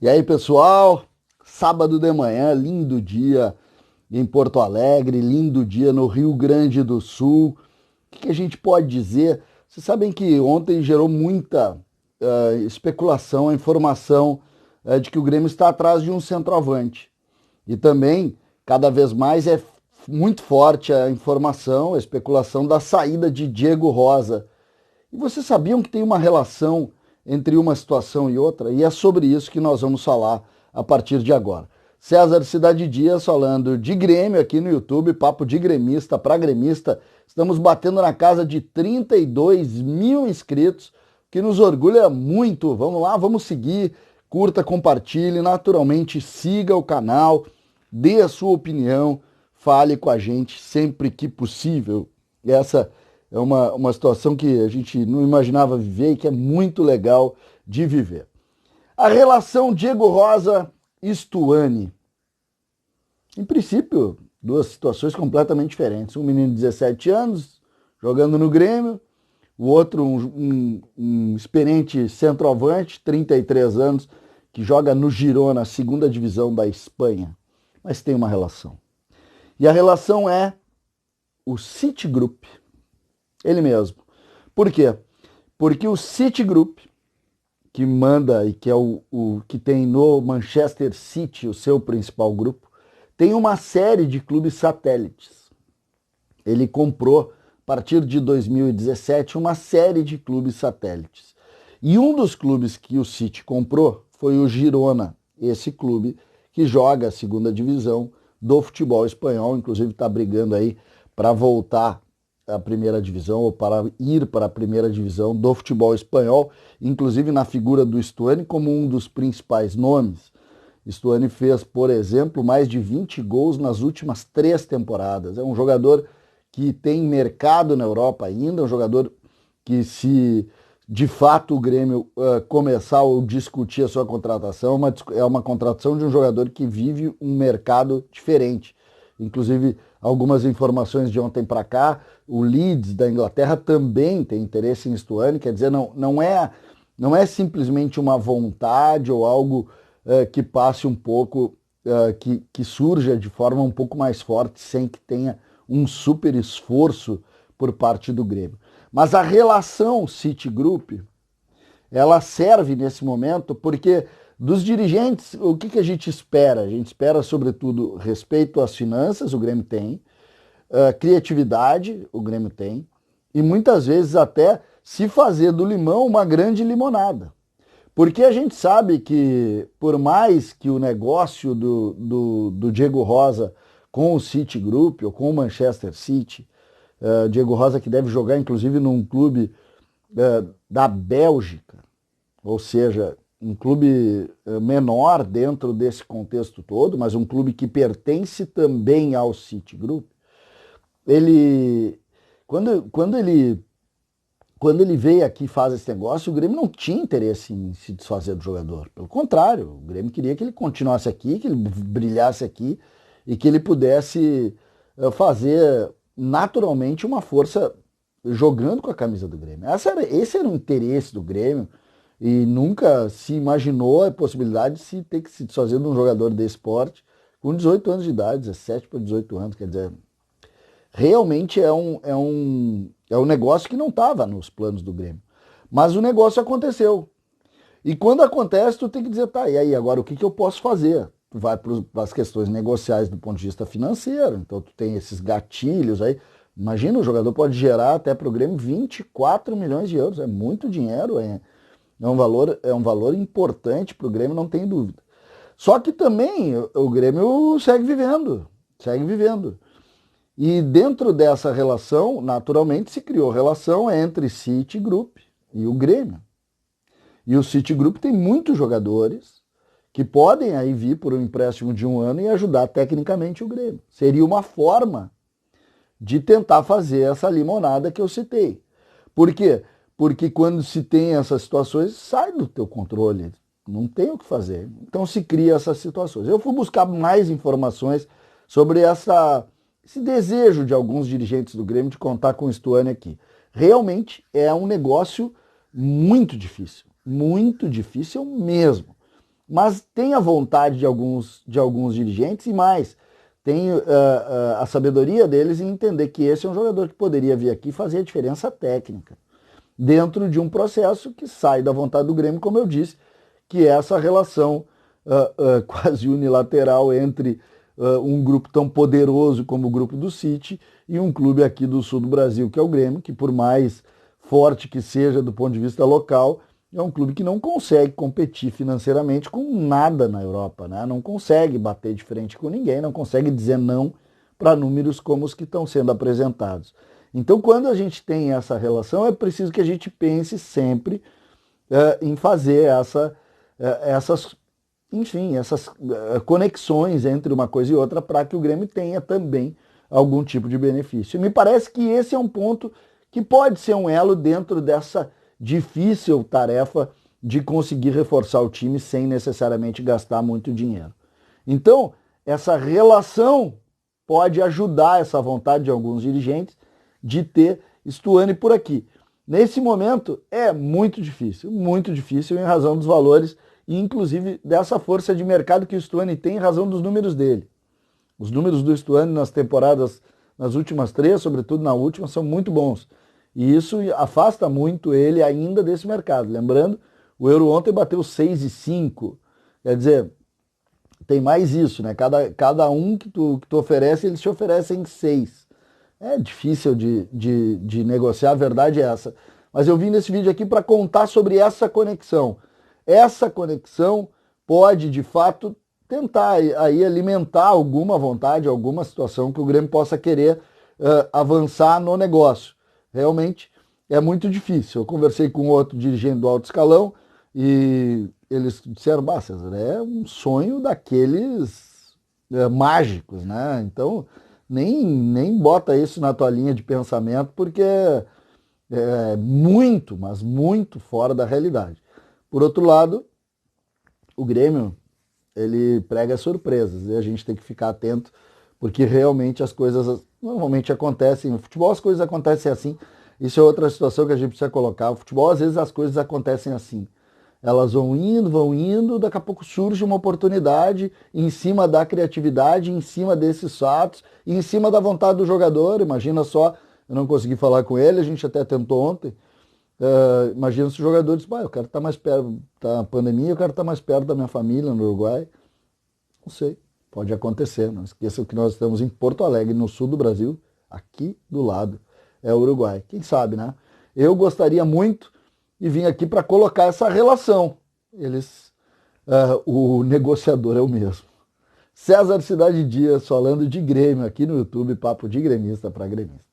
E aí, pessoal, sábado de manhã, lindo dia em Porto Alegre, lindo dia no Rio Grande do Sul. O que a gente pode dizer? Vocês sabem que ontem gerou muita especulação, a informação de que o Grêmio está atrás de um centroavante. E também, cada vez mais, é muito forte a informação, a especulação da saída de Diego Rosa. E vocês sabiam que tem uma relação entre uma situação e outra? E é sobre isso que nós vamos falar a partir de agora. César Cidade Dias falando de Grêmio aqui no YouTube, papo de gremista para gremista. Estamos batendo na casa de 32 mil inscritos, que nos orgulha muito. Vamos lá, vamos seguir, curta, compartilhe, naturalmente siga o canal, dê a sua opinião, fale com a gente sempre que possível. E essa é uma situação que a gente não imaginava viver e que é muito legal de viver. A relação Diego Rosa e Stuani. Em princípio, duas situações completamente diferentes. Um menino de 17 anos, jogando no Grêmio, o outro um experiente centroavante, 33 anos, que joga no Girona, segunda divisão da Espanha. Mas tem uma relação. E a relação é o Citigroup. Ele mesmo. Por quê? Porque o Citigroup, que manda e que é o que tem no Manchester City, o seu principal grupo, tem uma série de clubes satélites. Ele comprou, a partir de 2017, uma série de clubes satélites. E um dos clubes que o City comprou foi o Girona, esse clube que joga a segunda divisão do futebol espanhol, inclusive está brigando aí para voltar à primeira divisão ou para ir para a primeira divisão do futebol espanhol, inclusive na figura do Stuani como um dos principais nomes. Stuani fez, por exemplo, mais de 20 gols nas últimas 3 temporadas. É um jogador que tem mercado na Europa ainda, um jogador que, se de fato o Grêmio começar a discutir a sua contratação, é uma contratação de um jogador que vive um mercado diferente. Inclusive, algumas informações de ontem para cá, o Leeds da Inglaterra também tem interesse em Stuani, quer dizer, não é simplesmente uma vontade ou algo que passe um pouco, que surja de forma um pouco mais forte, sem que tenha um super esforço por parte do Grêmio. Mas a relação Citigroup, ela serve nesse momento porque dos dirigentes, o que a gente espera? A gente espera, sobretudo, respeito às finanças, o Grêmio tem, criatividade, o Grêmio tem, e muitas vezes até se fazer do limão uma grande limonada. Porque a gente sabe que, por mais que o negócio do Diego Rosa com o Citigroup ou com o Manchester City, Diego Rosa que deve jogar inclusive num clube da Bélgica, ou seja, um clube menor dentro desse contexto todo, mas um clube que pertence também ao Citigroup, ele, quando ele veio aqui e faz esse negócio, o Grêmio não tinha interesse em se desfazer do jogador. Pelo contrário, o Grêmio queria que ele continuasse aqui, que ele brilhasse aqui e que ele pudesse fazer naturalmente uma força jogando com a camisa do Grêmio. Esse era o interesse do Grêmio e nunca se imaginou a possibilidade de se ter que se desfazer de um jogador desse esporte com 18 anos de idade, 17 para 18 anos, quer dizer, realmente é um negócio que não estava nos planos do Grêmio. Mas o negócio aconteceu. E quando acontece, tu tem que dizer, tá, e aí, agora o que eu posso fazer? Tu vai para as questões negociais do ponto de vista financeiro, então tu tem esses gatilhos aí. Imagina, o jogador pode gerar até para o Grêmio 24 milhões de euros, é muito dinheiro, é um valor importante para o Grêmio, não tem dúvida. Só que também o Grêmio segue vivendo, segue vivendo. E dentro dessa relação, naturalmente, se criou relação entre Citigroup e o Grêmio. E o Citigroup tem muitos jogadores que podem aí vir por um empréstimo de 1 ano e ajudar tecnicamente o Grêmio. Seria uma forma de tentar fazer essa limonada que eu citei. Por quê? Porque quando se tem essas situações, sai do teu controle. Não tem o que fazer. Então se cria essas situações. Eu fui buscar mais informações sobre esse desejo de alguns dirigentes do Grêmio de contar com o Stuani aqui. Realmente é um negócio muito difícil mesmo. mas tem a vontade de alguns dirigentes e mais, tem a sabedoria deles em entender que esse é um jogador que poderia vir aqui e fazer a diferença técnica, dentro de um processo que sai da vontade do Grêmio, como eu disse, que é essa relação quase unilateral entre um grupo tão poderoso como o grupo do City e um clube aqui do sul do Brasil, que é o Grêmio, que por mais forte que seja do ponto de vista local, é um clube que não consegue competir financeiramente com nada na Europa, né? Não consegue bater de frente com ninguém, não consegue dizer não para números como os que estão sendo apresentados. Então, quando a gente tem essa relação, é preciso que a gente pense sempre em fazer essas conexões entre uma coisa e outra para que o Grêmio tenha também algum tipo de benefício. E me parece que esse é um ponto que pode ser um elo dentro dessa difícil tarefa de conseguir reforçar o time sem necessariamente gastar muito dinheiro. Então, essa relação pode ajudar essa vontade de alguns dirigentes de ter Stuani por aqui. Nesse momento é muito difícil em razão dos valores e inclusive dessa força de mercado que o Stuani tem em razão dos números dele. Os números do Stuani nas temporadas, nas últimas 3, sobretudo na última, são muito bons. E isso afasta muito ele ainda desse mercado. Lembrando, o euro ontem bateu 6,5. Quer dizer, tem mais isso, né? Cada um que tu oferece, eles te oferecem 6. É difícil de negociar, a verdade é essa. Mas eu vim nesse vídeo aqui para contar sobre essa conexão. Essa conexão pode, de fato, tentar aí alimentar alguma vontade, alguma situação que o Grêmio possa querer avançar no negócio. Realmente é muito difícil. Eu conversei com outro dirigente do alto escalão e eles disseram, César, é um sonho daqueles mágicos, né? Então, nem bota isso na tua linha de pensamento, porque é muito, mas muito fora da realidade. Por outro lado, o Grêmio, ele prega surpresas e a gente tem que ficar atento, porque realmente as coisas normalmente acontecem. No futebol as coisas acontecem assim. Isso é outra situação que a gente precisa colocar. No futebol, às vezes, as coisas acontecem assim. Elas vão indo, daqui a pouco surge uma oportunidade em cima da criatividade, em cima desses fatos, em cima da vontade do jogador. Imagina só, eu não consegui falar com ele, a gente até tentou ontem. Imagina se o jogador diz, eu quero estar mais perto da pandemia, eu quero estar mais perto da minha família no Uruguai. Não sei, pode acontecer. Não esqueçam que nós estamos em Porto Alegre, no sul do Brasil, aqui do lado é o Uruguai. Quem sabe, né? Eu gostaria muito de vir aqui para colocar essa relação. O negociador é o mesmo. César Cidade Dias falando de Grêmio aqui no YouTube, Papo de Gremista para Gremista.